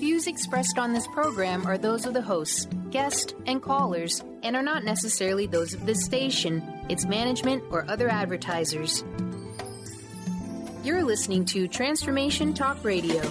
views expressed on this program are those of the hosts, guests, and callers, and are not necessarily those of this station, its management, or other advertisers. You're listening to Transformation Talk Radio.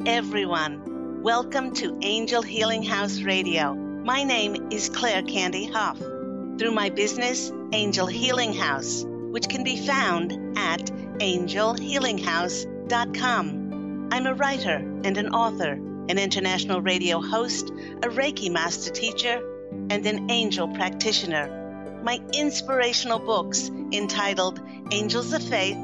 Everyone, welcome to Angel Healing House Radio. My name is Candy Hough. Through my business, Angel Healing House, which can be found at angelhealinghouse.com. I'm a writer and an author, an international radio host, a Reiki master teacher, and an angel practitioner. My inspirational books entitled Angels of Faith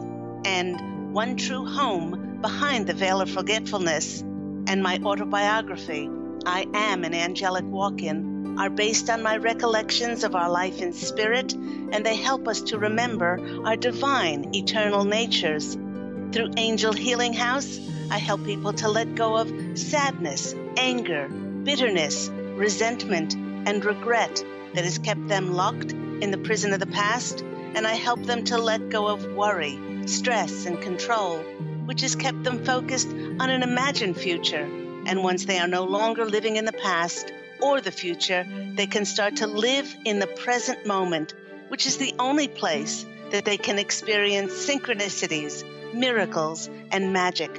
and One True Home Behind the Veil of Forgetfulness, and my autobiography, I Am an Angelic Walk-In, are based on my recollections of our life in spirit, and they help us to remember our divine, eternal natures. Through Angel Healing House, I help people to let go of sadness, anger, bitterness, resentment, and regret that has kept them locked in the prison of the past, and I help them to let go of worry, stress, and control, which has kept them focused on an imagined future. And once they are no longer living in the past or the future, they can start to live in the present moment, which is the only place that they can experience synchronicities, miracles, and magic.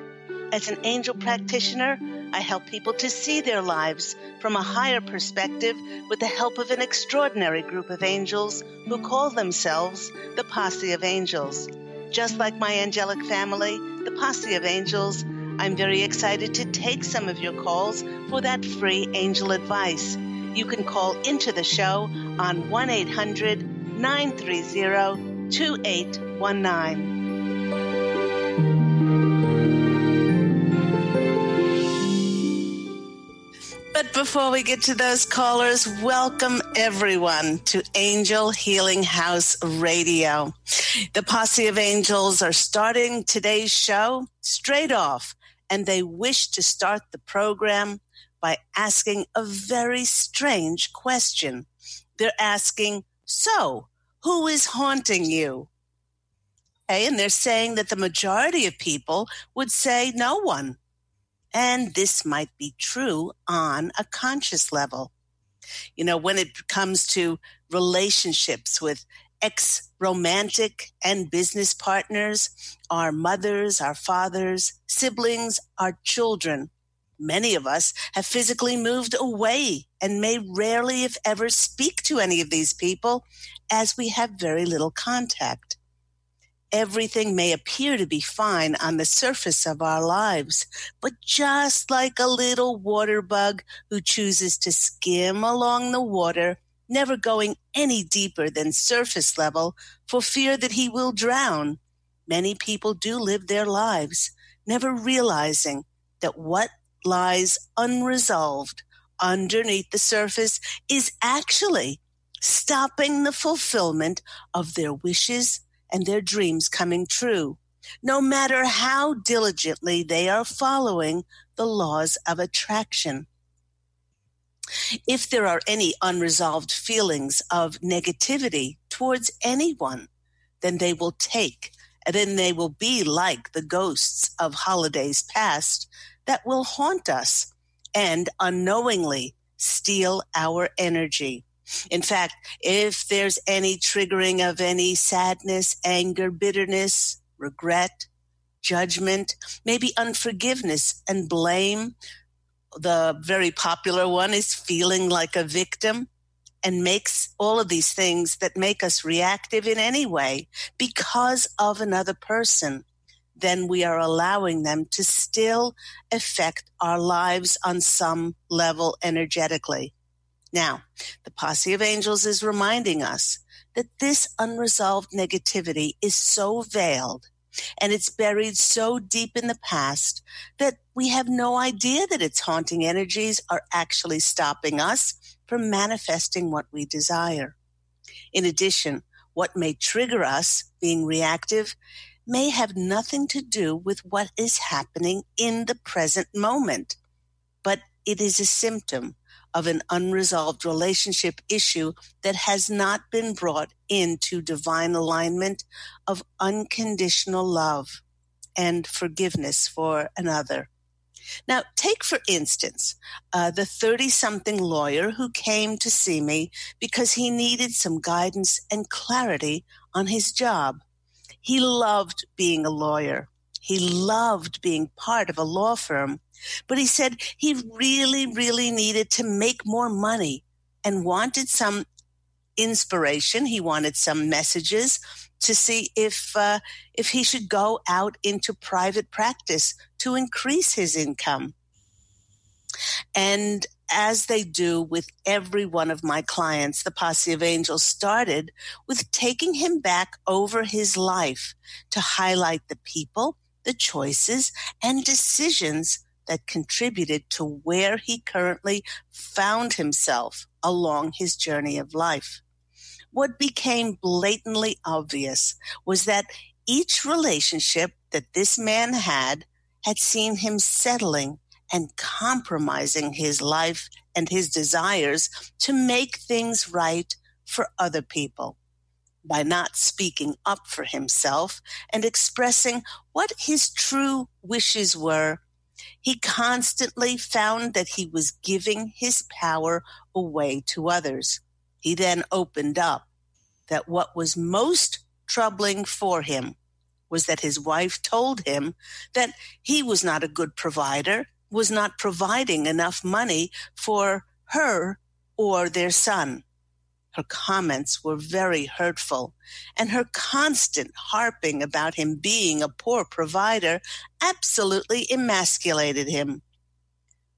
As an angel practitioner, I help people to see their lives from a higher perspective with the help of an extraordinary group of angels who call themselves the Posse of Angels. Just like my angelic family, the Posse of Angels, I'm very excited to take some of your calls for that free angel advice. You can call into the show on 1-800-930-2819. But before we get to those callers, welcome everyone to Angel Healing House Radio. The Posse of Angels are starting today's show straight off, and they wish to start the program by asking a very strange question. They're asking, so, who is haunting you? Okay, and they're saying that the majority of people would say no one. And this might be true on a conscious level. You know, when it comes to relationships with ex-romantic and business partners, our mothers, our fathers, siblings, our children, many of us have physically moved away and may rarely, if ever, speak to any of these people as we have very little contact. Everything may appear to be fine on the surface of our lives, but just like a little water bug who chooses to skim along the water, never going any deeper than surface level for fear that he will drown, many people do live their lives, never realizing that what lies unresolved underneath the surface is actually stopping the fulfillment of their wishes and their dreams coming true, no matter how diligently they are following the laws of attraction. If there are any unresolved feelings of negativity towards anyone, then they will be like the ghosts of holidays past that will haunt us and unknowingly steal our energy. In fact, if there's any triggering of any sadness, anger, bitterness, regret, judgment, maybe unforgiveness and blame, the very popular one is feeling like a victim, and makes all of these things that make us reactive in any way because of another person, then we are allowing them to still affect our lives on some level energetically. Now, the Posse of Angels is reminding us that this unresolved negativity is so veiled and it's buried so deep in the past that we have no idea that its haunting energies are actually stopping us from manifesting what we desire. In addition, what may trigger us, being reactive, may have nothing to do with what is happening in the present moment, but it is a symptom of an unresolved relationship issue that has not been brought into divine alignment of unconditional love and forgiveness for another. Now, take for instance, the 30-something lawyer who came to see me because he needed some guidance and clarity on his job. He loved being a lawyer. He loved being part of a law firm, but he said he really, really needed to make more money and wanted some inspiration. He wanted some messages to see if he should go out into private practice to increase his income. And as they do with every one of my clients, the Posse of Angels started with taking him back over his life to highlight the people, the choices, and decisions that contributed to where he currently found himself along his journey of life. What became blatantly obvious was that each relationship that this man had seen him settling and compromising his life and his desires to make things right for other people by not speaking up for himself and expressing what his true wishes were. He constantly found that he was giving his power away to others. He then opened up that what was most troubling for him was that his wife told him that he was not a good provider, was not providing enough money for her or their son. Her comments were very hurtful, and her constant harping about him being a poor provider absolutely emasculated him.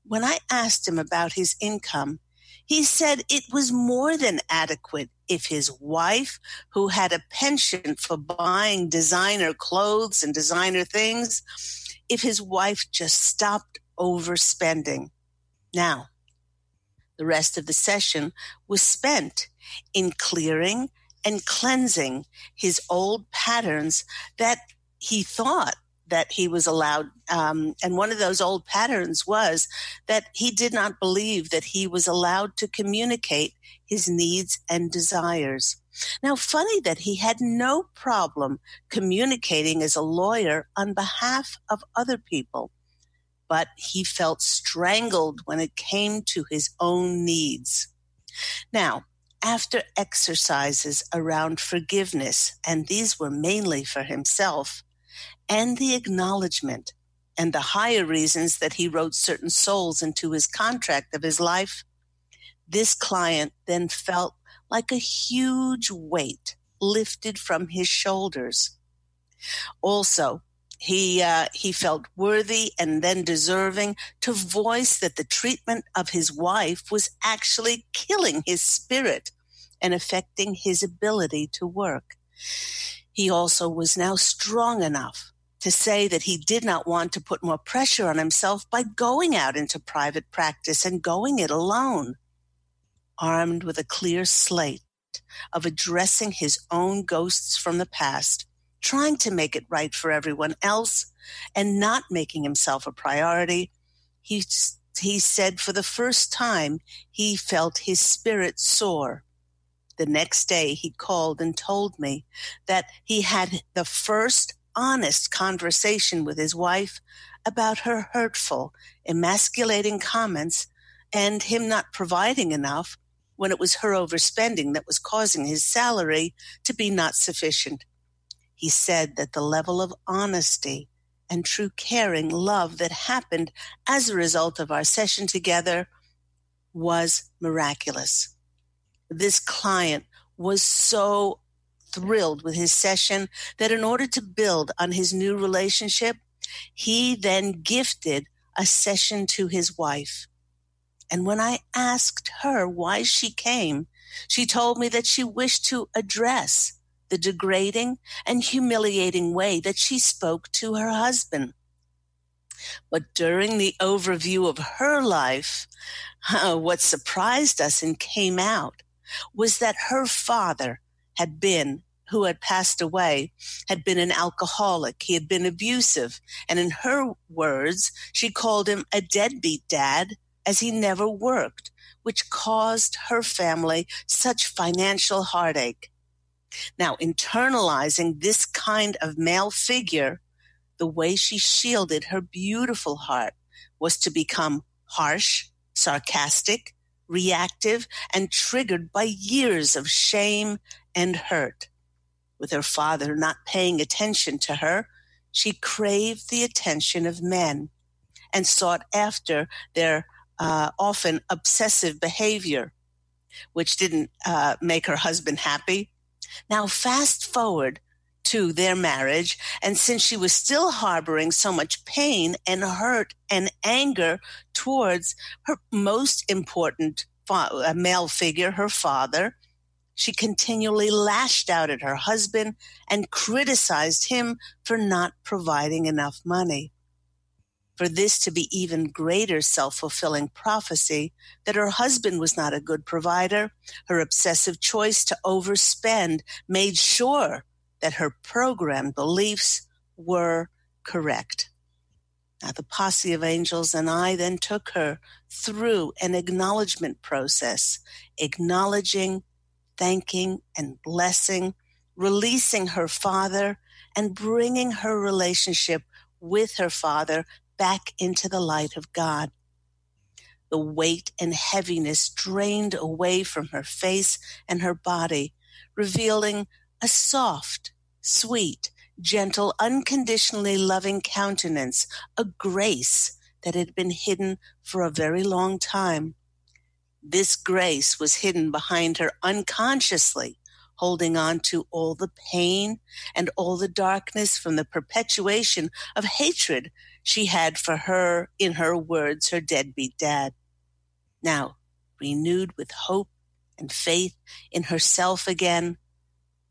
When I asked him about his income, he said it was more than adequate if his wife, who had a penchant for buying designer clothes and designer things, if his wife just stopped overspending. Now, the rest of the session was spent in clearing and cleansing his old patterns that he thought that he was allowed. And one of those old patterns was that he did not believe that he was allowed to communicate his needs and desires. Now, funny that he had no problem communicating as a lawyer on behalf of other people, but he felt strangled when it came to his own needs. Now, after exercises around forgiveness, and these were mainly for himself, and the acknowledgement and the higher reasons that he wrote certain souls into his contract of his life, this client then felt like a huge weight lifted from his shoulders. Also, he felt worthy and then deserving to voice that the treatment of his wife was actually killing his spirit and affecting his ability to work. He also was now strong enough to say that he did not want to put more pressure on himself by going out into private practice and going it alone. Armed with a clear slate of addressing his own ghosts from the past, trying to make it right for everyone else, and not making himself a priority, he said for the first time he felt his spirit soar. The next day he called and told me that he had the first honest conversation with his wife about her hurtful, emasculating comments and him not providing enough when it was her overspending that was causing his salary to be not sufficient. He said that the level of honesty and true caring love that happened as a result of our session together was miraculous. This client was so thrilled with his session that in order to build on his new relationship, he then gifted a session to his wife. And when I asked her why she came, she told me that she wished to address the degrading and humiliating way that she spoke to her husband. But during the overview of her life, what surprised us and came out was that her father who had passed away, had been an alcoholic. He had been abusive. And in her words, she called him a deadbeat dad, as he never worked, which caused her family such financial heartache. Now, internalizing this kind of male figure, the way she shielded her beautiful heart was to become harsh, sarcastic, reactive, and triggered by years of shame and hurt. With her father not paying attention to her, she craved the attention of men and sought after their often obsessive behavior, which didn't make her husband happy. Now, fast forward to their marriage, and since she was still harboring so much pain and hurt and anger towards her most important male figure, her father, she continually lashed out at her husband and criticized him for not providing enough money. For this to be even greater self-fulfilling prophecy that her husband was not a good provider, her obsessive choice to overspend made sure that her programmed beliefs were correct. Now, the Posse of Angels and I then took her through an acknowledgement process, acknowledging, thanking, and blessing, releasing her father, and bringing her relationship with her father back into the light of God. The weight and heaviness drained away from her face and her body, revealing a soft, sweet, gentle, unconditionally loving countenance, a grace that had been hidden for a very long time. This grace was hidden behind her unconsciously, holding on to all the pain and all the darkness from the perpetuation of hatred she had for her, in her words, her deadbeat dad. Now, renewed with hope and faith in herself again,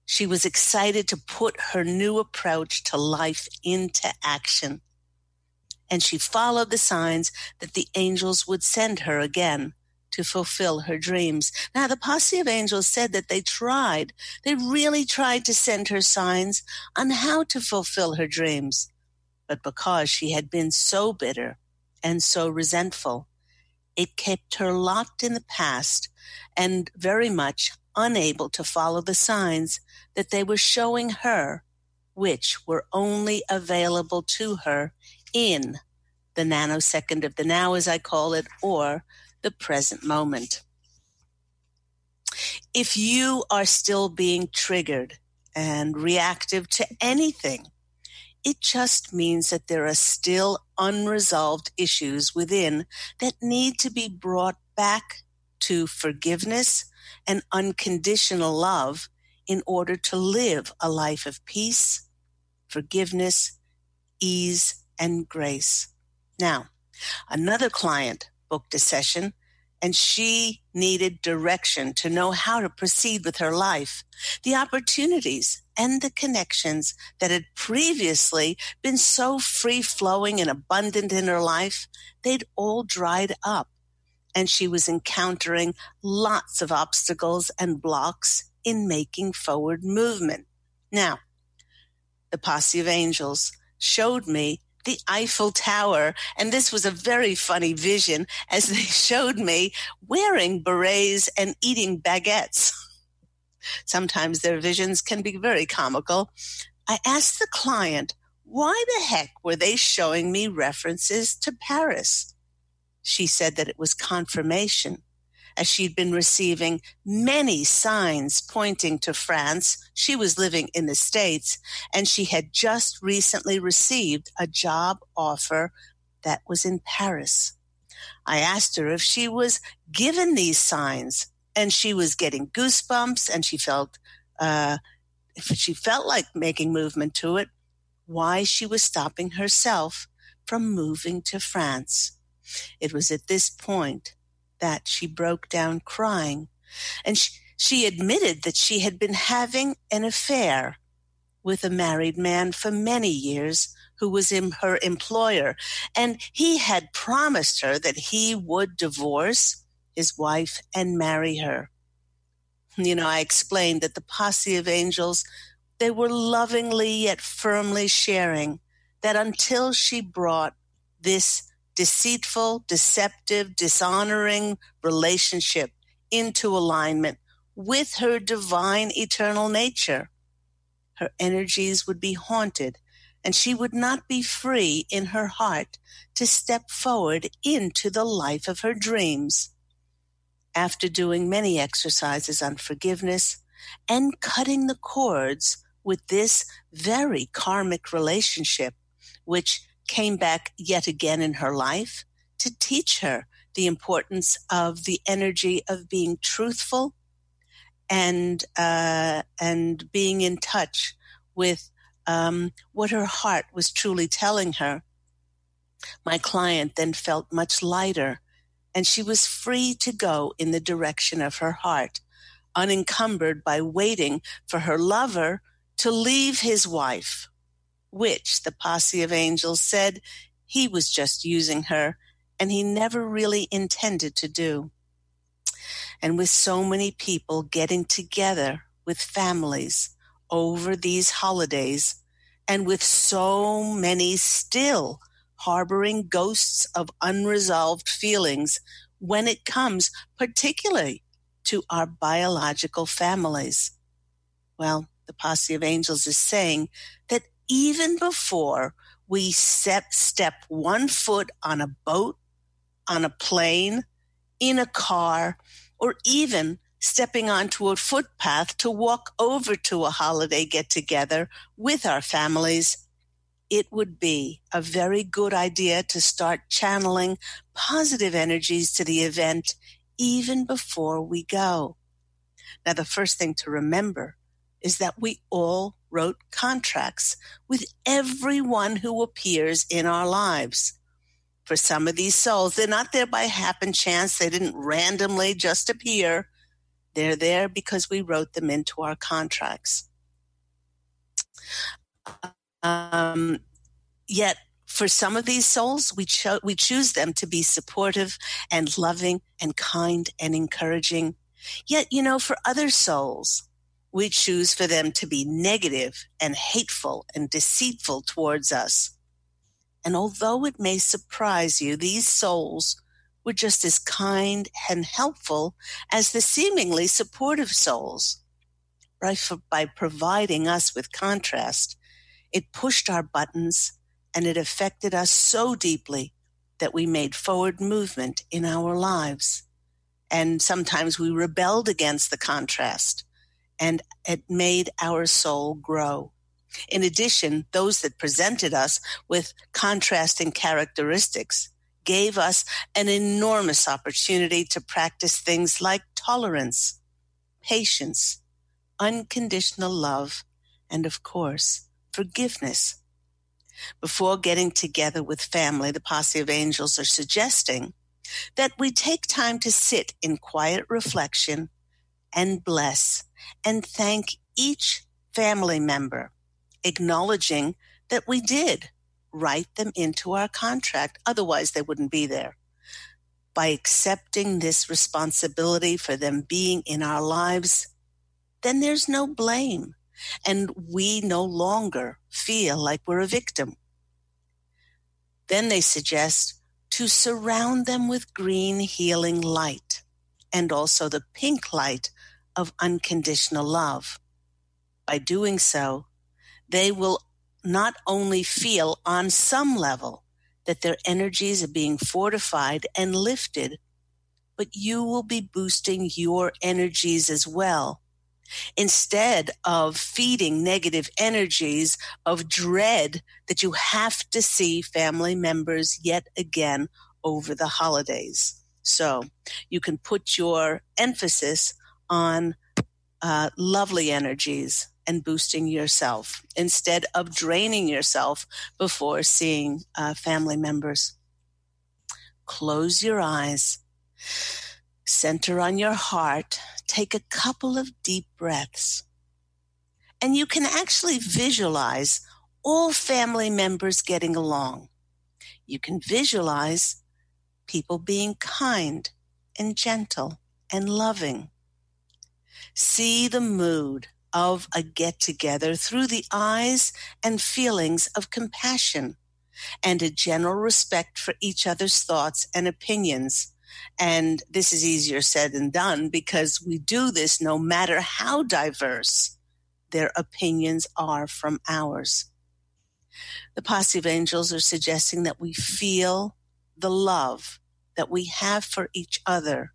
she was excited to put her new approach to life into action. And she followed the signs that the angels would send her again to fulfill her dreams. Now, the Posse of Angels said that they really tried to send her signs on how to fulfill her dreams. But because she had been so bitter and so resentful, it kept her locked in the past and very much unable to follow the signs that they were showing her, which were only available to her in the nanosecond of the now, as I call it, or the present moment. If you are still being triggered and reactive to anything, it just means that there are still unresolved issues within that need to be brought back to forgiveness and unconditional love in order to live a life of peace, forgiveness, ease, and grace. Now, another client booked a session, and she needed direction to know how to proceed with her life. The opportunities and the connections that had previously been so free-flowing and abundant in her life, they'd all dried up, and she was encountering lots of obstacles and blocks in making forward movement. Now, the Posse of Angels showed me the Eiffel Tower, and this was a very funny vision as they showed me wearing berets and eating baguettes. Sometimes their visions can be very comical. I asked the client, why the heck were they showing me references to Paris? She said that it was confirmation, as she'd been receiving many signs pointing to France. She was living in the States, and she had just recently received a job offer that was in Paris. I asked her if she was given these signs, and she was getting goosebumps, and she felt if she felt like making movement to it, why she was stopping herself from moving to France. It was at this point that she broke down crying, and she admitted that she had been having an affair with a married man for many years who was her employer, and he had promised her that he would divorce his wife and marry her. I explained that the Posse of Angels, they were lovingly yet firmly sharing that until she brought this deceitful, deceptive, dishonoring relationship into alignment with her divine eternal nature, her energies would be haunted, and she would not be free in her heart to step forward into the life of her dreams. After doing many exercises on forgiveness and cutting the cords with this very karmic relationship, which came back yet again in her life to teach her the importance of the energy of being truthful and being in touch with what her heart was truly telling her. My client then felt much lighter, and she was free to go in the direction of her heart, unencumbered by waiting for her lover to leave his wife, which the Posse of Angels said he was just using her, and he never really intended to do. And with so many people getting together with families over these holidays, and with so many still harboring ghosts of unresolved feelings when it comes particularly to our biological families. Well, the Posse of Angels is saying that even before we step one foot on a boat, on a plane, in a car, or even stepping onto a footpath to walk over to a holiday get-together with our families, it would be a very good idea to start channeling positive energies to the event even before we go. Now, the first thing to remember is that we all wrote contracts with everyone who appears in our lives. For some of these souls, they're not there by happen chance. They didn't randomly just appear. They're there because we wrote them into our contracts. Yet, for some of these souls, we choose them to be supportive and loving and kind and encouraging. Yet, for other souls, we choose for them to be negative and hateful and deceitful towards us. And although it may surprise you, these souls were just as kind and helpful as the seemingly supportive souls. By providing us with contrast, it pushed our buttons and it affected us so deeply that we made forward movement in our lives. And sometimes we rebelled against the contrast, and it made our soul grow. In addition, those that presented us with contrasting characteristics gave us an enormous opportunity to practice things like tolerance, patience, unconditional love, and of course, forgiveness. Before getting together with family, the Posse of Angels are suggesting that we take time to sit in quiet reflection and bless and thank each family member, acknowledging that we did write them into our contract. Otherwise, they wouldn't be there. By accepting this responsibility for them being in our lives, then there's no blame, and we no longer feel like we're a victim. Then they suggest to surround them with green healing light and also the pink light of unconditional love. By doing so, they will not only feel on some level that their energies are being fortified and lifted, but you will be boosting your energies as well. Instead of feeding negative energies of dread that you have to see family members yet again over the holidays. So you can put your emphasis on lovely energies and boosting yourself instead of draining yourself before seeing family members. Close your eyes, center on your heart, take a couple of deep breaths, and you can actually visualize all family members getting along. You can visualize people being kind and gentle and loving. See the mood of a get-together through the eyes and feelings of compassion and a general respect for each other's thoughts and opinions. And this is easier said than done because we do this no matter how diverse their opinions are from ours. The Posse of Angels are suggesting that we feel the love that we have for each other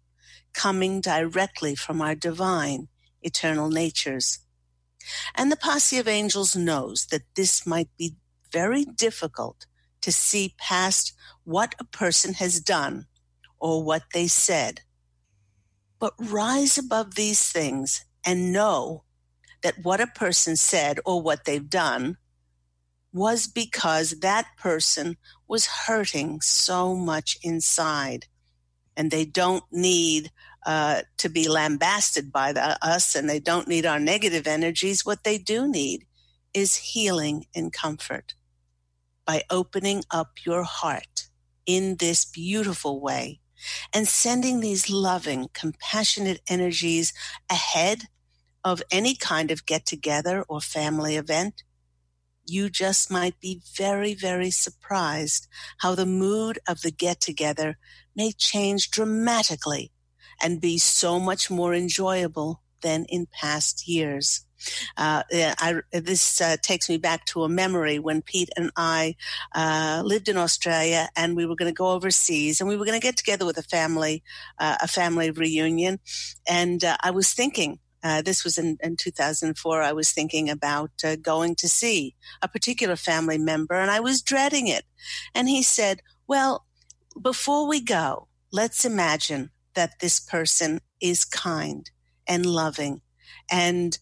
coming directly from our divine, eternal natures. And the Posse of Angels knows that this might be very difficult to see past what a person has done or what they said. But rise above these things and know that what a person said or what they've done was because that person was hurting so much inside. And they don't need to be lambasted by us, and they don't need our negative energies. What they do need is healing and comfort. By opening up your heart in this beautiful way and sending these loving, compassionate energies ahead of any kind of get-together or family event, you just might be very, very surprised how the mood of the get-together may change dramatically and be so much more enjoyable than in past years. This takes me back to a memory when Pete and I lived in Australia, and we were going to go overseas, and we were going to get together with a family reunion. And I was thinking, this was in 2004, I was thinking about going to see a particular family member, and I was dreading it. And he said, well, before we go, let's imagine that this person is kind and loving and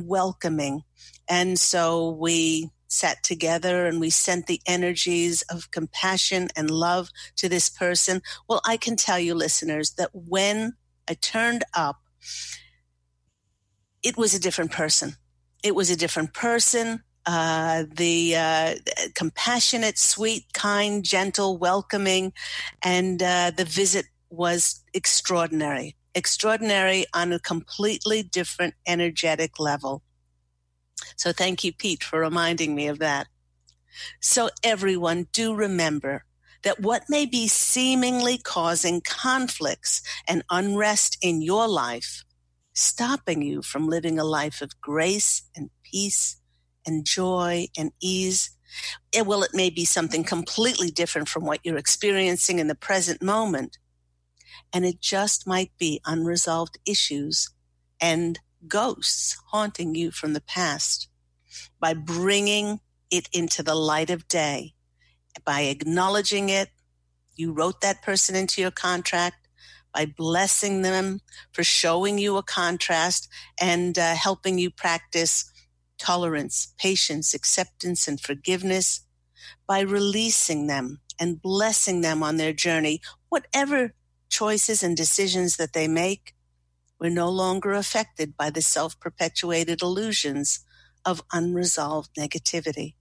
welcoming. And so we sat together and we sent the energies of compassion and love to this person. Well, I can tell you, listeners, that when I turned up, it was a different person. It was a different person. The compassionate, sweet, kind, gentle, welcoming, and the visit was extraordinary on a completely different energetic level. So thank you, Pete, for reminding me of that. So everyone, do remember that what may be seemingly causing conflicts and unrest in your life, stopping you from living a life of grace and peace and joy and ease, it may be something completely different from what you're experiencing in the present moment. And it just might be unresolved issues and ghosts haunting you from the past. By bringing it into the light of day, by acknowledging it, you wrote that person into your contract, by blessing them for showing you a contrast and helping you practice tolerance, patience, acceptance, and forgiveness, by releasing them and blessing them on their journey, whatever choices and decisions that they make, we're no longer affected by the self-perpetuated illusions of unresolved negativity.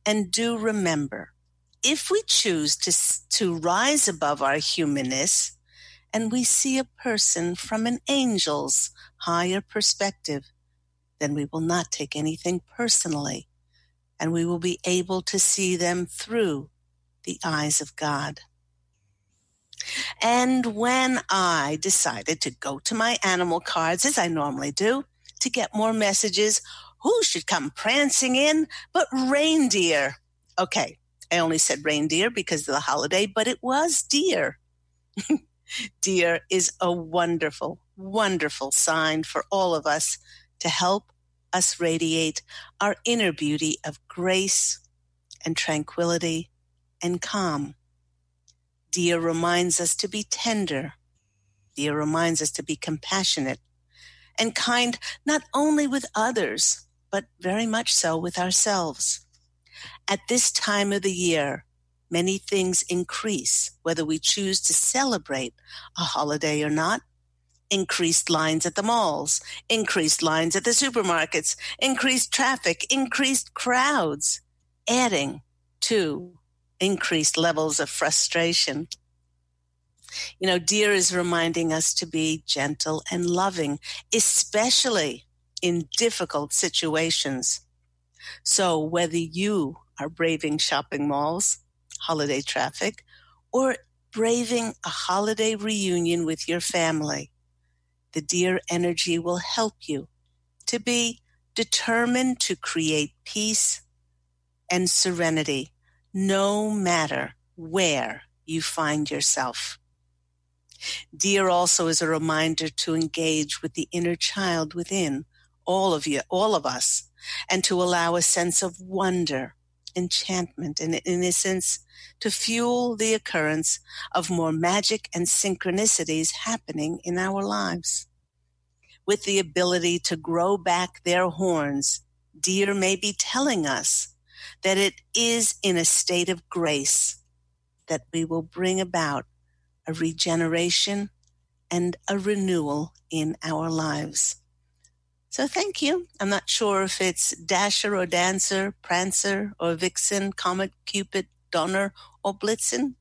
And do remember, if we choose to rise above our humanness and we see a person from an angel's higher perspective, then we will not take anything personally, and we will be able to see them through the eyes of God. And when I decided to go to my animal cards, as I normally do, to get more messages, who should come prancing in but reindeer? Okay, I only said reindeer because of the holiday, but it was deer. Deer is a wonderful, wonderful sign for all of us to help us radiate our inner beauty of grace and tranquility and calm. Deer reminds us to be tender. Deer reminds us to be compassionate and kind, not only with others, but very much so with ourselves. At this time of the year, many things increase, whether we choose to celebrate a holiday or not. Increased lines at the malls, increased lines at the supermarkets, increased traffic, increased crowds, adding to increased levels of frustration. You know, deer is reminding us to be gentle and loving, especially in difficult situations. So whether you are braving shopping malls, holiday traffic, or braving a holiday reunion with your family, the deer energy will help you to be determined to create peace and serenity, no matter where you find yourself. Deer also is a reminder to engage with the inner child within all of us, and to allow a sense of wonder, enchantment, and innocence to fuel the occurrence of more magic and synchronicities happening in our lives. With the ability to grow back their horns, deer may be telling us that it is in a state of grace that we will bring about a regeneration and a renewal in our lives. So thank you. I'm not sure if it's Dasher or Dancer, Prancer or Vixen, Comet, Cupid, Donner or Blitzen,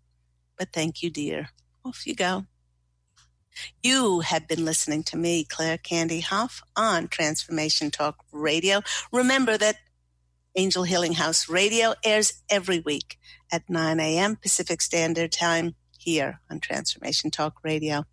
but thank you, dear. Off you go. You have been listening to me, Claire Candy Hough, on Transformation Talk Radio. Remember that Angel Healing House Radio airs every week at 9 a.m. Pacific Standard Time here on Transformation Talk Radio.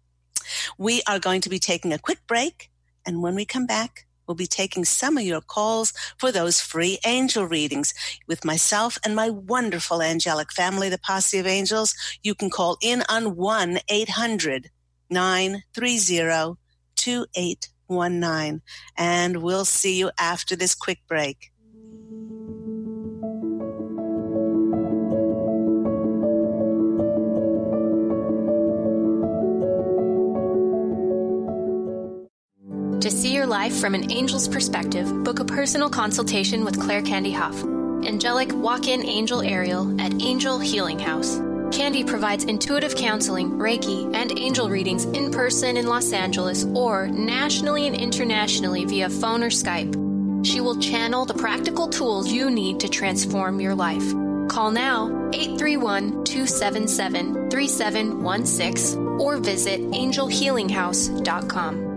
We are going to be taking a quick break, and when we come back, we'll be taking some of your calls for those free angel readings with myself and my wonderful angelic family, the Posse of Angels. You can call in on 1-800-930-2819, and we'll see you after this quick break. To see your life from an angel's perspective, book a personal consultation with Claire Candy Hough, angelic walk-in angel Ariel at Angel Healing House. Candy provides intuitive counseling, Reiki, and angel readings in person in Los Angeles or nationally and internationally via phone or Skype. She will channel the practical tools you need to transform your life. Call now 831-277-3716 or visit angelhealinghouse.com.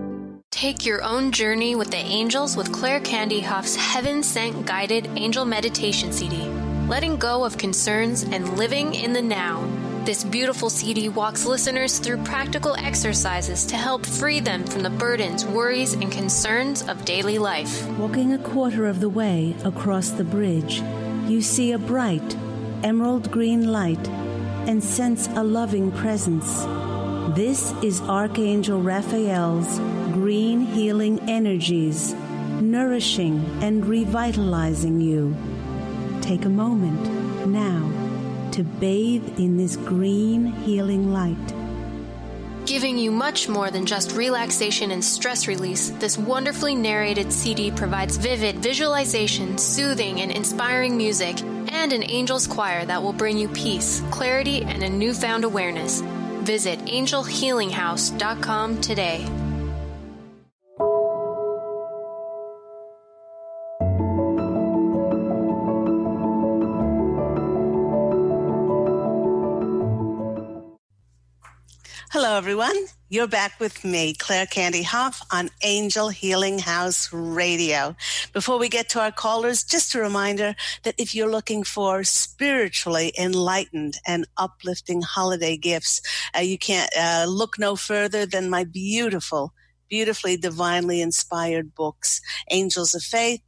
Take your own journey with the angels with Claire Candy Hough's Heaven Sent Guided Angel Meditation CD, letting go of concerns and living in the now. This beautiful CD walks listeners through practical exercises to help free them from the burdens, worries, and concerns of daily life. Walking a quarter of the way across the bridge, you see a bright, emerald green light and sense a loving presence. This is Archangel Raphael's green healing energies, nourishing and revitalizing you. Take a moment now to bathe in this green healing light. Giving you much more than just relaxation and stress release, this wonderfully narrated CD provides vivid visualization, soothing and inspiring music, and an angel's choir that will bring you peace, clarity, and a newfound awareness. Visit angelhealinghouse.com today. Hello, everyone. You're back with me, Claire Candy Hough, on Angel Healing House Radio. Before we get to our callers, just a reminder that if you're looking for spiritually enlightened and uplifting holiday gifts, you can't look no further than my beautifully divinely inspired books, Angels of Faith,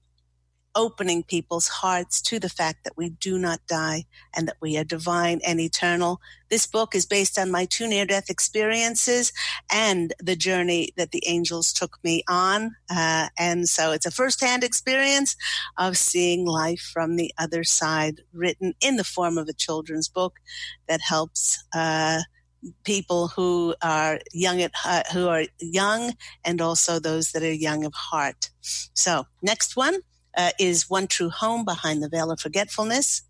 opening people's hearts to the fact that we do not die and that we are divine and eternal. This book is based on my 2 near-death experiences and the journey that the angels took me on. And so it's a firsthand experience of seeing life from the other side, written in the form of a children's book that helps people who are young and also those that are young of heart. So next one is One True Home Behind the Veil of Forgetfulness.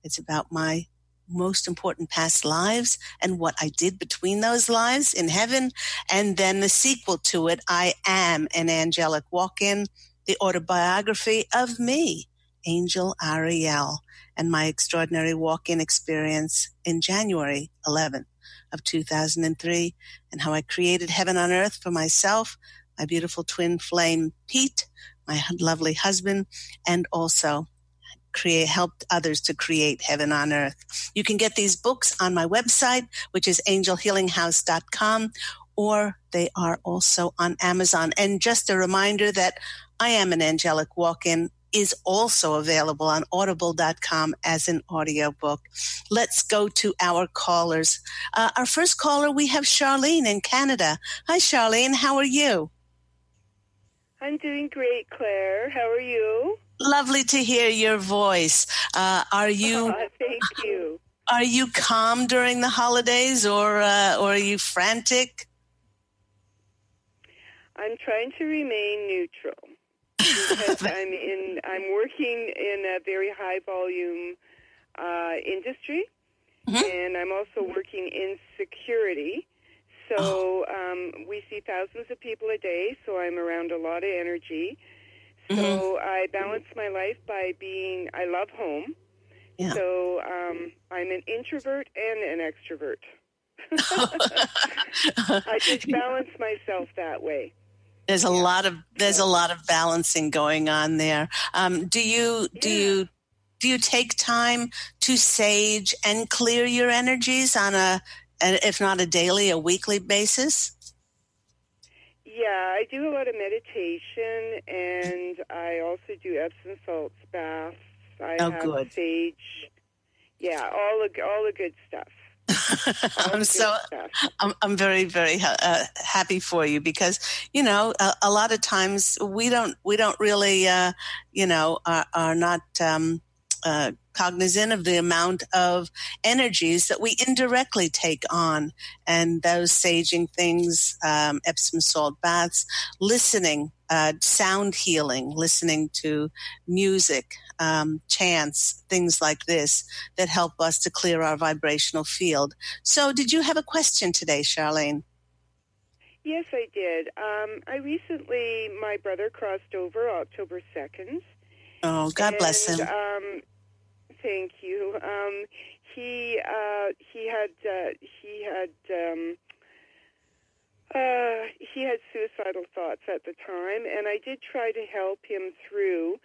It's about my most important past lives and what I did between those lives in heaven. And then the sequel to it, I Am an Angelic Walk-In, the autobiography of me, Angel Ariel, and my extraordinary walk-in experience in January 11th of 2003, and how I created heaven on earth for myself, my beautiful twin flame, Pete, my lovely husband, and also helped others to create heaven on earth. You can get these books on my website, which is angelhealinghouse.com, or they are also on Amazon. And just a reminder that I Am an Angelic Walk-In is also available on audible.com as an audiobook. Let's go to our callers. Our first caller, we have Charlene in Canada. Hi, Charlene. How are you? I'm doing great, Claire. How are you? Lovely to hear your voice. Are you? Thank you. Are you calm during the holidays, or are you frantic? I'm trying to remain neutral because I'm working in a very high volume industry, and I'm also working in security. So we see thousands of people a day. So I'm around a lot of energy. So I balance my life by I love home. Yeah. So I'm an introvert and an extrovert. I just balance myself that way. There's a lot of balancing going on there. Do you take time to sage and clear your energies on if not a daily, a weekly basis? Yeah, I do a lot of meditation, and I also do Epsom salts baths. I have good. Sage. Yeah, all the good stuff. I'm very, very happy for you, because a lot of times we don't really are not cognizant of the amount of energies that we indirectly take on, and those saging things, Epsom salt baths, listening, sound healing, listening to music, chants, things like this that help us to clear our vibrational field. So did you have a question today, Charlene? Yes, I did. My brother crossed over October 2nd. Oh, God bless him. Thank you. He had suicidal thoughts at the time, and I did try to help him through.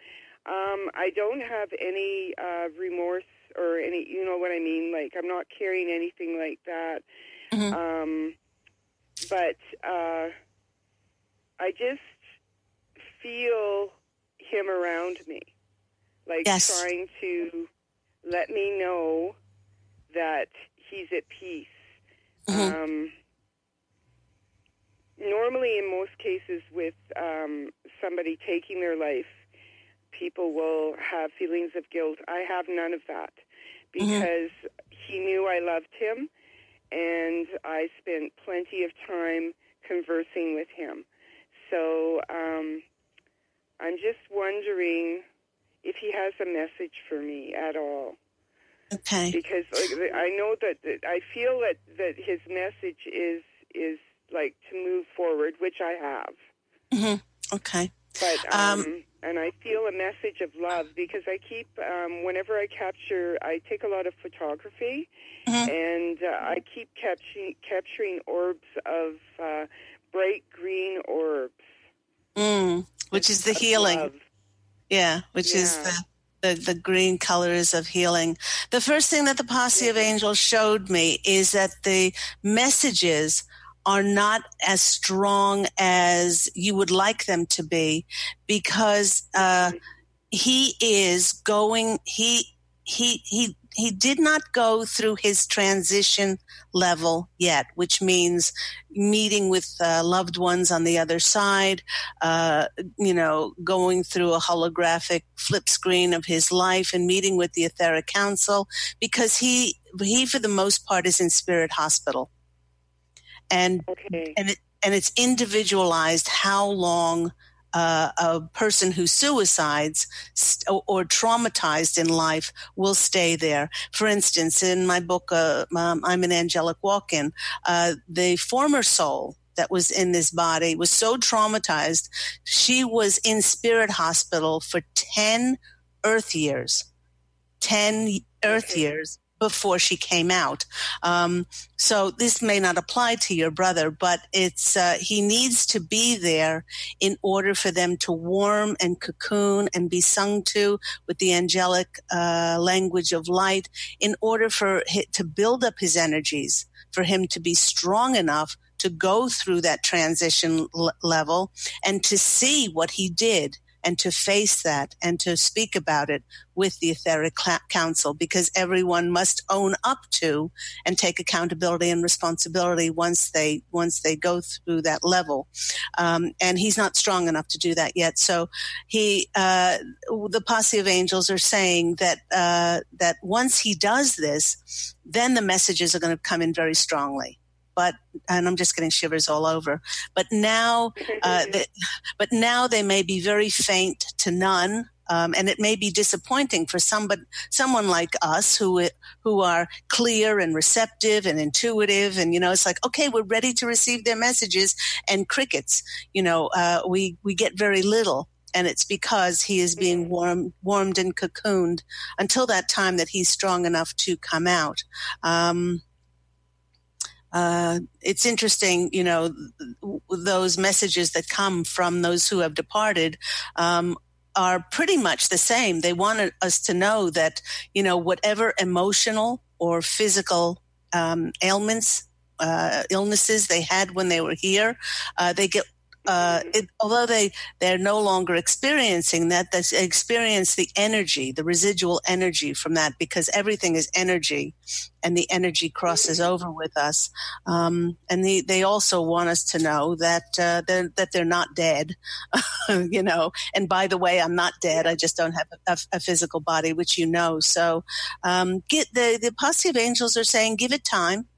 I don't have any remorse or any, you know what I mean? Like, I'm not carrying anything like that. But I just feel him around me, like trying to let me know that he's at peace. Normally, in most cases with somebody taking their life, people will have feelings of guilt. I have none of that, because he knew I loved him, and I spent plenty of time conversing with him. So I'm just wondering if he has a message for me at all. Okay. Because I know that I feel that his message is like to move forward, which I have. Okay. But and I feel a message of love, because I keep whenever I take a lot of photography, and I keep capturing orbs of bright green orbs, which is the healing. Love. Yeah, which is the green colors of healing. The first thing that the Posse of Angels showed me is that the messages are not as strong as you would like them to be, because he did not go through his transition level yet, which means meeting with loved ones on the other side, going through a holographic flip screen of his life and meeting with the etheric council, because he for the most part is in spirit hospital. And it's individualized how long a person who suicides or traumatized in life will stay there. For instance, in my book, I'm an Angelic Walk-In, the former soul that was in this body was so traumatized, she was in spirit hospital for 10 Earth years. 10 Earth years before she came out. So this may not apply to your brother, but it's he needs to be there in order for them to warm and cocoon and be sung to with the angelic language of light, in order for to build up his energies, for him to be strong enough to go through that transition level and to see what he did and to face that and to speak about it with the etheric council, because everyone must own up to and take accountability and responsibility once they go through that level. And he's not strong enough to do that yet. So the Posse of Angels are saying that once he does this, then the messages are going to come in very strongly. And I'm just getting shivers all over. But now, they may be very faint to none, and it may be disappointing for someone like us who are clear and receptive and intuitive, and it's like, okay, we're ready to receive their messages, and crickets. We get very little. And it's because he is being warmed and cocooned until that time that he's strong enough to come out. It's interesting, those messages that come from those who have departed are pretty much the same. They want us to know that, whatever emotional or physical ailments, illnesses they had when they were here, they get although they're no longer experiencing that, they experience the energy, the residual energy from that, because everything is energy, and the energy crosses over with us. And they also want us to know that they're not dead, And by the way, I'm not dead. I just don't have a physical body, which So the Posse of Angels are saying, give it time.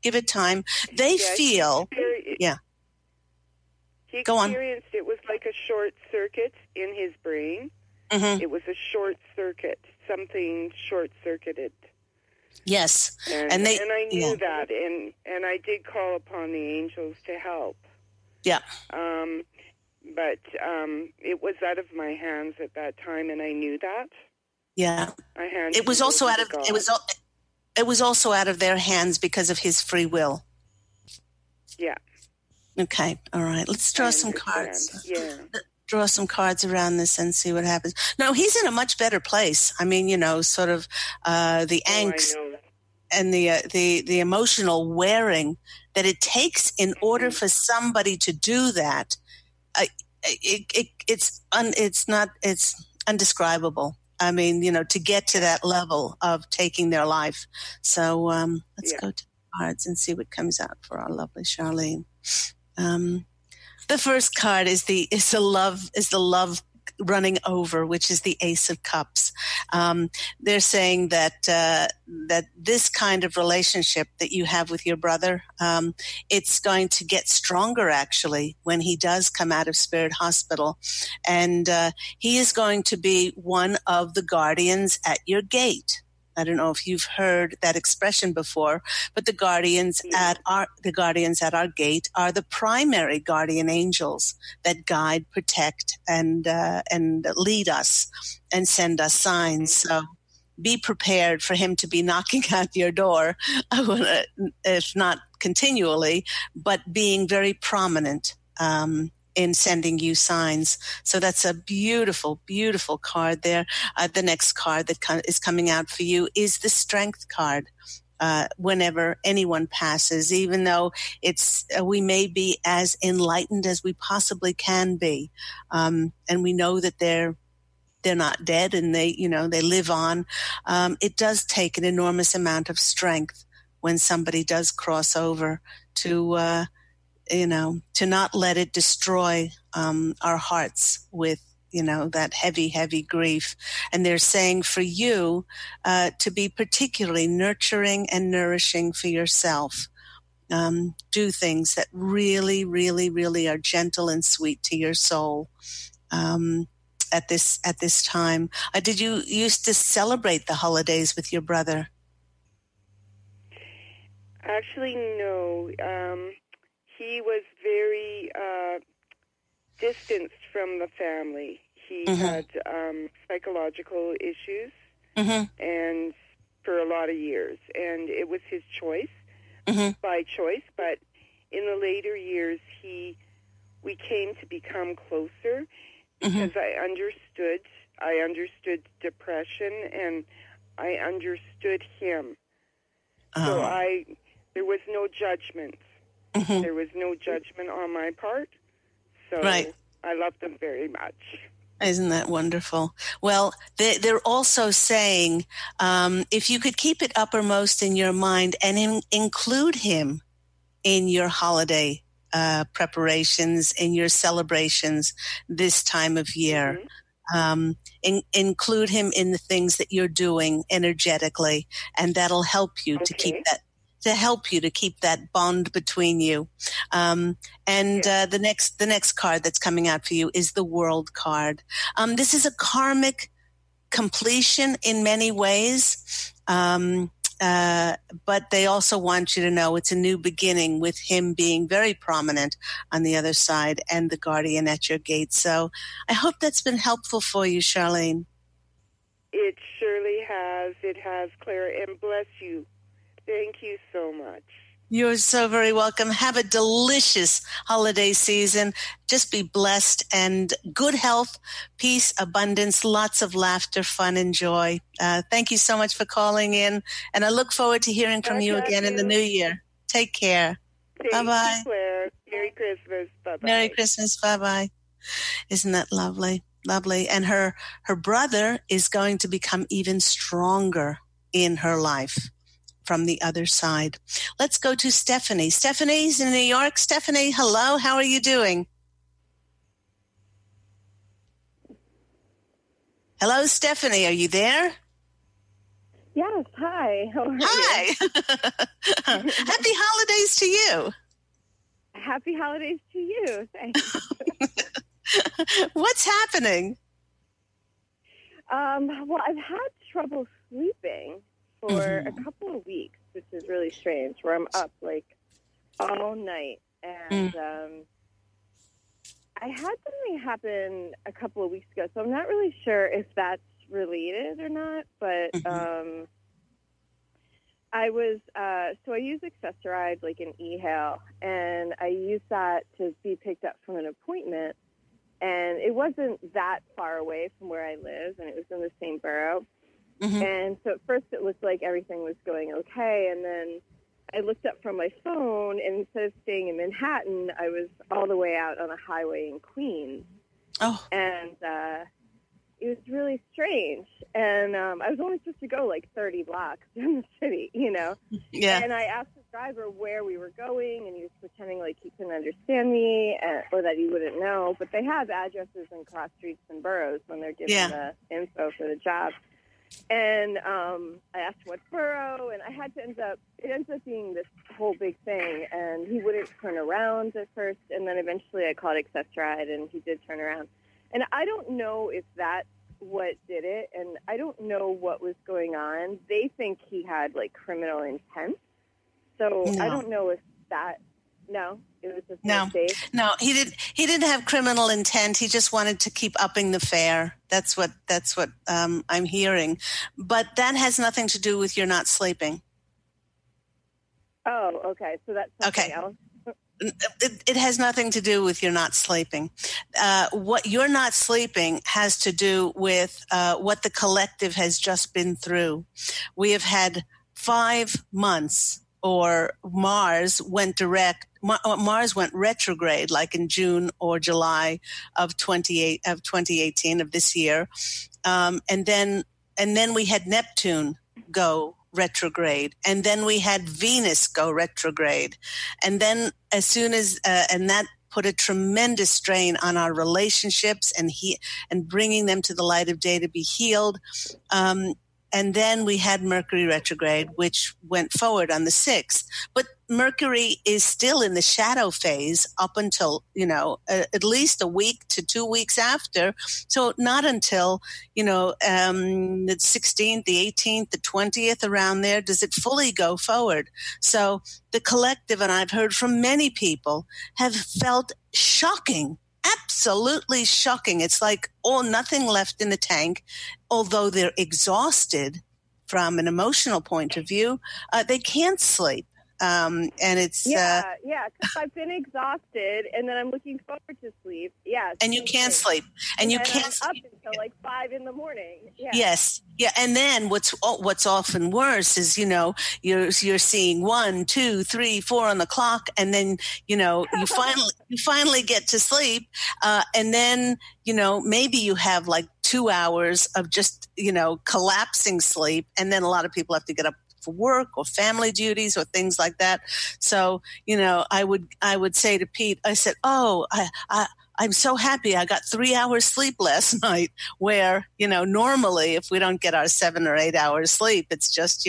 Give it time. They feel, yeah. He experienced it was like a short circuit in his brain. Mm-hmm. It was a short circuit, something short-circuited. Yes. And I knew that, and I did call upon the angels to help. Yeah. But it was out of my hands at that time, and I knew that. Yeah. It was also out of their hands because of his free will. Yeah. Okay. All right. Let's draw some cards. Yeah. Draw some cards around this and see what happens. No, he's in a much better place. I mean, sort of the angst and the emotional wearing that it takes in order for somebody to do that. It's undescribable. I mean, to get to that level of taking their life. So let's go to the cards and see what comes out for our lovely Charlene. The first card is the love running over, which is the Ace of Cups. They're saying that this kind of relationship that you have with your brother, it's going to get stronger actually when he does come out of Spirit Hospital, and he is going to be one of the guardians at your gate. I don't know if you've heard that expression before, but the guardians at our gate are the primary guardian angels that guide, protect, and lead us and send us signs. So be prepared for him to be knocking at your door, if not continually, but being very prominent in sending you signs. So that's a beautiful, beautiful card there. The next card that is coming out for you is the Strength card. Whenever anyone passes, even though we may be as enlightened as we possibly can be, and we know that they're not dead and they live on. It does take an enormous amount of strength when somebody does cross over to not let it destroy our hearts with, that heavy, heavy grief. And they're saying for you to be particularly nurturing and nourishing for yourself. Do things that really, really, really are gentle and sweet to your soul at this time. Did you used to celebrate the holidays with your brother? Actually, no. He was very distanced from the family. He had psychological issues, and for a lot of years, and it was his choice, by choice. But in the later years, we came to become closer because I understood depression, and I understood him. So there was no judgment. There was no judgment on my part. So I loved them very much. Isn't that wonderful? Well, they're also saying if you could keep it uppermost in your mind and include him in your holiday preparations, in your celebrations this time of year. Include him in the things that you're doing energetically, and that'll help you to keep that bond between you. The next card that's coming out for you is the World card. This is a karmic completion in many ways. But they also want you to know it's a new beginning with him being very prominent on the other side and the guardian at your gate. So I hope that's been helpful for you, Charlene. It surely has. It has, Claire, and bless you. Thank you so much. You're so very welcome. Have a delicious holiday season. Just be blessed and good health, peace, abundance, lots of laughter, fun, and joy. Thank you so much for calling in, and I look forward to hearing from you again in the new year. Take care. Bye-bye. Claire. Merry Christmas. Bye-bye. Merry Christmas. Bye-bye. Isn't that lovely? Lovely. And her brother is going to become even stronger in her life from the other side. Let's go to Stephanie. Stephanie's in New York. Stephanie, hello. How are you doing? Hello, Stephanie. Are you there? Yes. Hi. How are you? Hi. Happy holidays to you. Happy holidays to you. Thanks. What's happening? Well, I've had trouble sleeping for a couple of weeks, which is really strange, where I'm up like all night. And I had something happen a couple of weeks ago, so I'm not really sure if that's related or not, but I use Accessoride, like an e-hail, and I use that to be picked up from an appointment, and it wasn't that far away from where I live, and it was in the same borough. And so at first it looked like everything was going okay, and then I looked up from my phone, and instead of staying in Manhattan, I was all the way out on a highway in Queens. And it was really strange. And I was only supposed to go like 30 blocks in the city, you know? Yeah. And I asked the driver where we were going, and he was pretending like he couldn't understand me or that he wouldn't know. But they have addresses and cross streets and boroughs when they're giving the info for the job. And I asked what borough, and it ends up being this whole big thing, and he wouldn't turn around at first, and then eventually I called Accessoride, and he did turn around. And I don't know if that's what did it, and I don't know what was going on. They think he had, like, criminal intent, so I don't know if that... No, it was just a mistake. No, he didn't have criminal intent. He just wanted to keep upping the fare. That's what I'm hearing. But that has nothing to do with you're not sleeping. Oh, okay. So that's something else. It has nothing to do with you're not sleeping. What you're not sleeping has to do with what the collective has just been through. We have had 5 months. Or Mars went retrograde, like in June or July of 2018 of this year, and then we had Neptune go retrograde, and then we had Venus go retrograde, and then as soon as and that put a tremendous strain on our relationships and bringing them to the light of day to be healed. And then we had Mercury retrograde, which went forward on the 6th. But Mercury is still in the shadow phase up until, at least a week to 2 weeks after. So not until, the 16th, the 18th, the 20th, around there, does it fully go forward. So the collective, and I've heard from many people, have felt shocking. Absolutely shocking. It's like, nothing left in the tank, although they're exhausted from an emotional point of view, they can't sleep. And it's because I've been exhausted, and then I'm looking forward to sleep. And you can't sleep, and you can't sleep up until like 5 in the morning. Yeah. Yes, yeah, and then what's often worse is you're seeing 1, 2, 3, 4 on the clock, and then you finally get to sleep, and then maybe you have like 2 hours of just collapsing sleep, and then a lot of people have to get up for work or family duties or things like that. So, I would say to Pete, I said, I'm so happy I got 3 hours sleep last night, where, normally if we don't get our 7 or 8 hours sleep, it's just,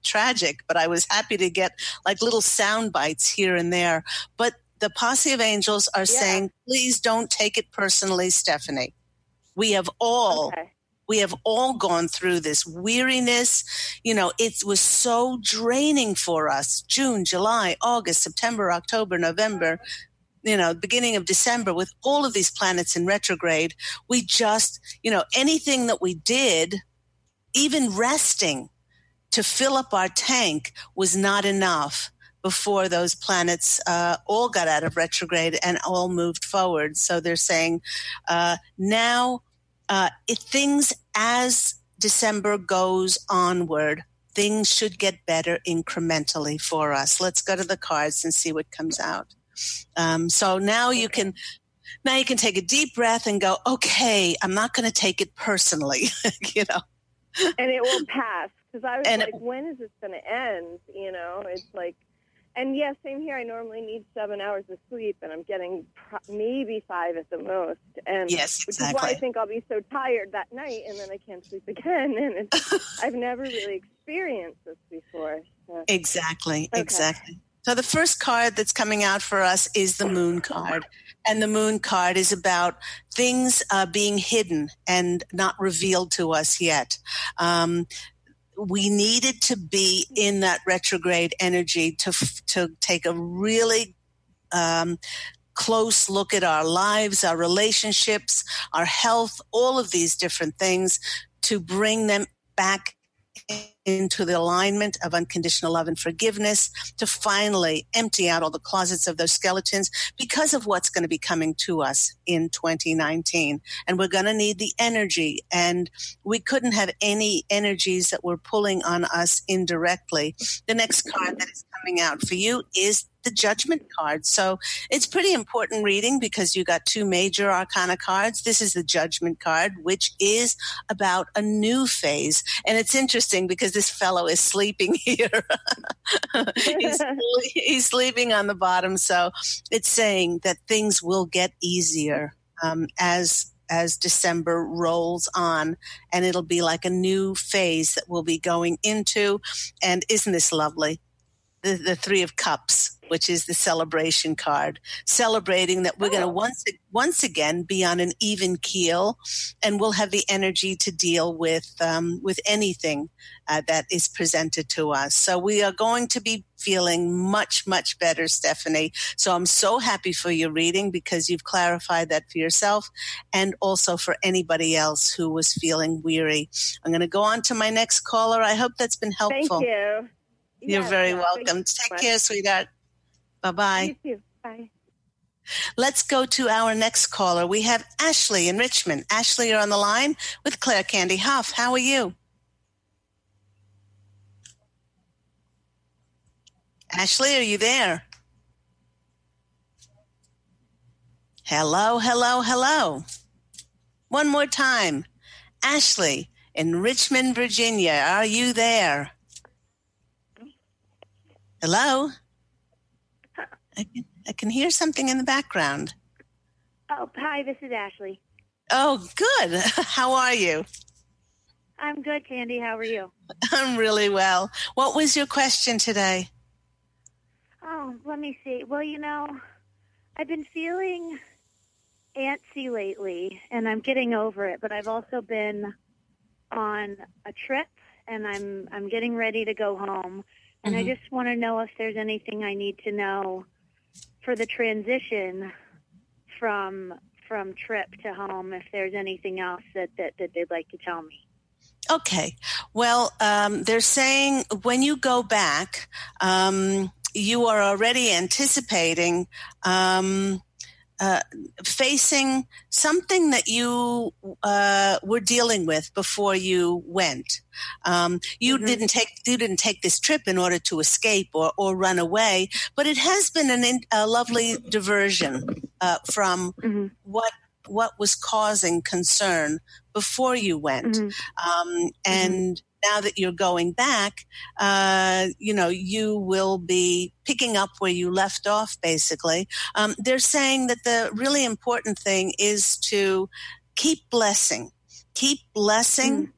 tragic. But I was happy to get like little sound bites here and there. But the Posse of Angels are saying, please don't take it personally, Stephanie. We have all gone through this weariness. It was so draining for us. June, July, August, September, October, November, beginning of December, with all of these planets in retrograde. We just, anything that we did, even resting to fill up our tank, was not enough before those planets all got out of retrograde and all moved forward. So they're saying now, things, as December goes onward, things should get better incrementally for us. Let's go to the cards and see what comes out. So now you can take a deep breath and go, okay, I'm not going to take it personally, And it will pass, because I was like, when is this going to end? It's like, and yes, same here. I normally need 7 hours of sleep, and I'm getting maybe 5 at the most. And yes, exactly. Which is why I think I'll be so tired that night, and then I can't sleep again. And I've never really experienced this before. So. Exactly. So the first card that's coming out for us is the Moon card. And the Moon card is about things being hidden and not revealed to us yet. We needed to be in that retrograde energy to take a really close look at our lives, our relationships, our health, all of these different things, to bring them back into the alignment of unconditional love and forgiveness, to finally empty out all the closets of those skeletons because of what's going to be coming to us in 2019. And we're going to need the energy, and we couldn't have any energies that were pulling on us indirectly. The next card that is coming out for you is the Judgment card. So it's pretty important reading, because you got 2 major arcana cards. This is the Judgment card, which is about a new phase. And it's interesting because this fellow is sleeping here. he's sleeping on the bottom. So it's saying that things will get easier as December rolls on, and it'll be like a new phase that we'll be going into. And isn't this lovely? The 3 of Cups, which is the celebration card, celebrating that we're going to once again be on an even keel, and we'll have the energy to deal with anything that is presented to us. So we are going to be feeling much, much better, Stephanie. So I'm so happy for your reading, because you've clarified that for yourself and also for anybody else who was feeling weary. I'm going to go on to my next caller. I hope that's been helpful. Thank you. You're very welcome. Take care, sweetheart. Bye-bye. You too. Bye. Let's go to our next caller. We have Ashley in Richmond. Ashley, you're on the line with Claire Candy Hough. How are you? Ashley, are you there? Hello, hello, hello. One more time. Ashley in Richmond, Virginia. Are you there? Hello? I can hear something in the background. Oh, hi, this is Ashley. Oh, good. How are you? I'm good, Candy. How are you? I'm really well. What was your question today? Oh, let me see. Well, I've been feeling antsy lately, and I'm getting over it, but I've also been on a trip, and I'm getting ready to go home. And I just want to know if there's anything I need to know for the transition from trip to home, if there's anything else that they'd like to tell me. Okay. Well, they're saying when you go back, you are already anticipating facing something that you were dealing with before you went. You didn't take this trip in order to escape or run away, but it has been a lovely diversion from what was causing concern before you went. And now that you're going back, you will be picking up where you left off, basically. They're saying that the really important thing is to keep blessing. Keep blessing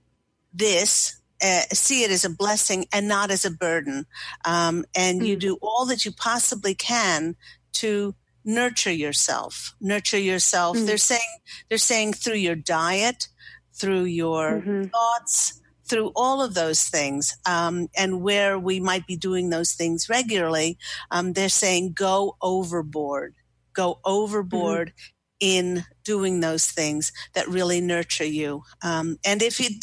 this. See it as a blessing and not as a burden. And you do all that you possibly can to nurture yourself. They're saying through your diet, through your thoughts, through all of those things, and where we might be doing those things regularly, they're saying go overboard in doing those things that really nurture you. And if it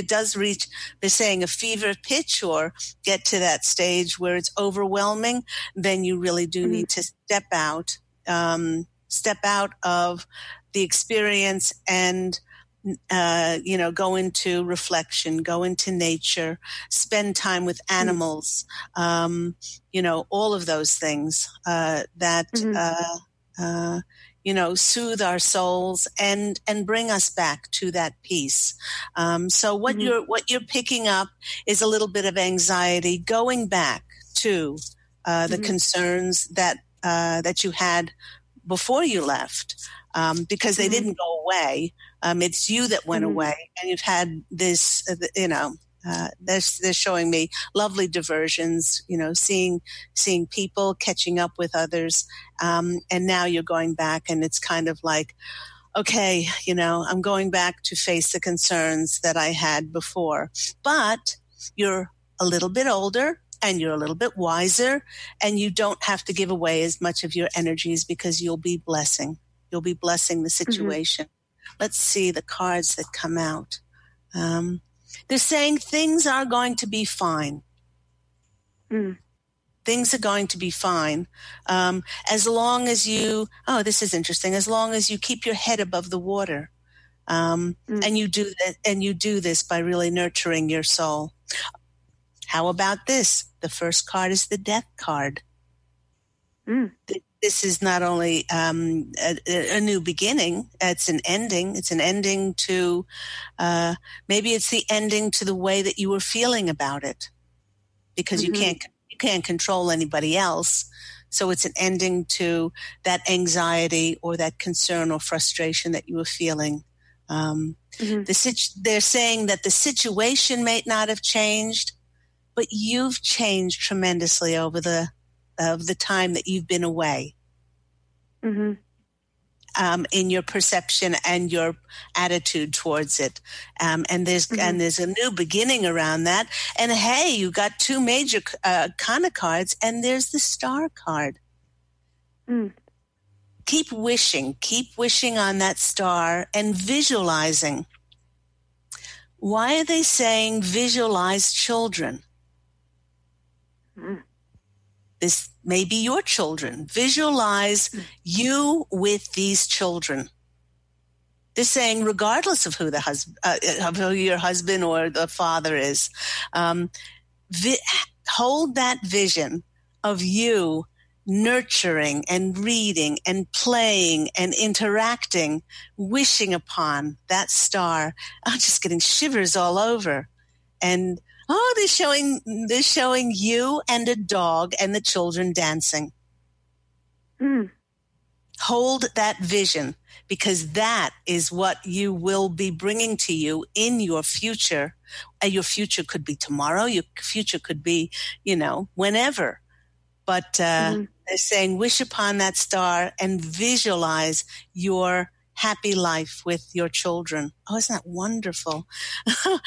does reach, they're saying a fever pitch or get to that stage where it's overwhelming, then you really do need to step out of the experience and go into reflection, go into nature, spend time with animals, all of those things that soothe our souls and bring us back to that peace. So what you're picking up is a little bit of anxiety going back to the concerns that you had before you left, because they didn't go away. It's you that went away, and you've had this, they're showing me lovely diversions, seeing people, catching up with others. And now you're going back, and it's kind of like, okay, I'm going back to face the concerns that I had before. But you're a little bit older, and you're a little bit wiser, and you don't have to give away as much of your energies because you'll be blessing the situation. Let's see the cards that come out. They're saying things are going to be fine. Things are going to be fine. As long as this is interesting, as long as you keep your head above the water. And you do this by really nurturing your soul. How about this? The first card is the Death card. This is not only a new beginning, it's an ending. It's an ending to, maybe it's the ending to the way that you were feeling about it, because you can't control anybody else. So it's an ending to that anxiety or that concern or frustration that you were feeling. They're saying that the situation may not have changed, but you've changed tremendously over the time that you've been away, in your perception and your attitude towards it. And there's a new beginning around that. And hey, you got two major kind of cards, and there's the Star card. Keep wishing on that star and visualizing. Why are they saying visualize children? This may be your children. Visualize you with these children. They're saying, regardless of who who your husband or the father is, hold that vision of you nurturing and reading and playing and interacting, wishing upon that star. I'm just getting shivers all over. And they're showing you and a dog and the children dancing. Hold that vision, because that is what you will be bringing to you in your future. Your future could be tomorrow. Your future could be, whenever. But they're saying wish upon that star and visualize your happy life with your children. Oh, isn't that wonderful? Oh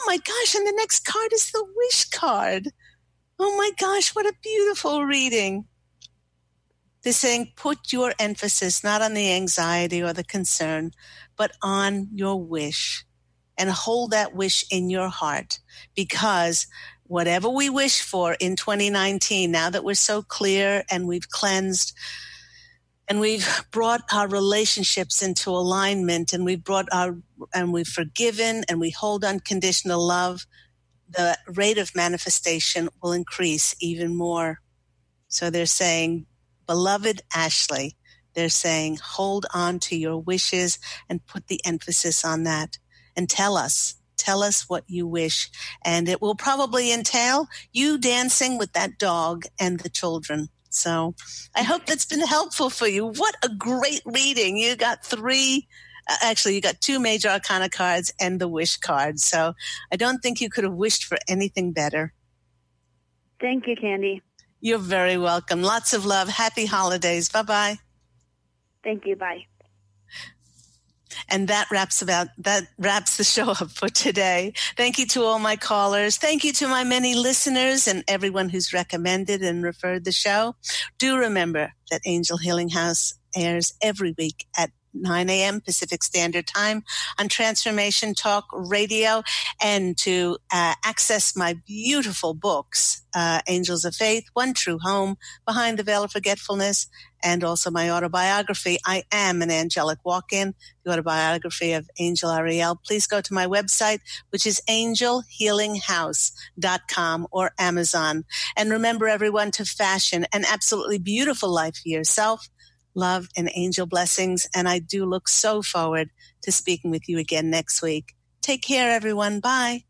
my gosh, and the next card is the Wish card. Oh my gosh, what a beautiful reading. They're saying put your emphasis not on the anxiety or the concern, but on your wish. and hold that wish in your heart, because whatever we wish for in 2019, now that we're so clear and we've cleansed and we've brought our relationships into alignment and we've forgiven and we hold unconditional love, the rate of manifestation will increase even more. So they're saying, beloved Ashley, they're saying, hold on to your wishes and put the emphasis on that. And tell us what you wish. And it will probably entail you dancing with that dog and the children. So I hope that's been helpful for you. What a great reading. You got you got 2 major arcana cards and the wish card. So I don't think you could have wished for anything better. Thank you, Candy. You're very welcome. Lots of love. Happy holidays. Bye-bye. Thank you. Bye. And that wraps the show up for today. Thank you to all my callers. Thank you to my many listeners and everyone who's recommended and referred the show. Do remember that Angel Healing House airs every week at 9 a.m. Pacific Standard Time on Transformation Talk Radio. And to access my beautiful books, Angels of Faith, One True Home, Behind the Veil of Forgetfulness, and also my autobiography, I Am an Angelic Walk-In, the autobiography of Angel Ariel, please go to my website, which is angelhealinghouse.com or Amazon. And remember, everyone, to fashion an absolutely beautiful life for yourself. Love and angel blessings. And I do look so forward to speaking with you again next week. Take care, everyone. Bye.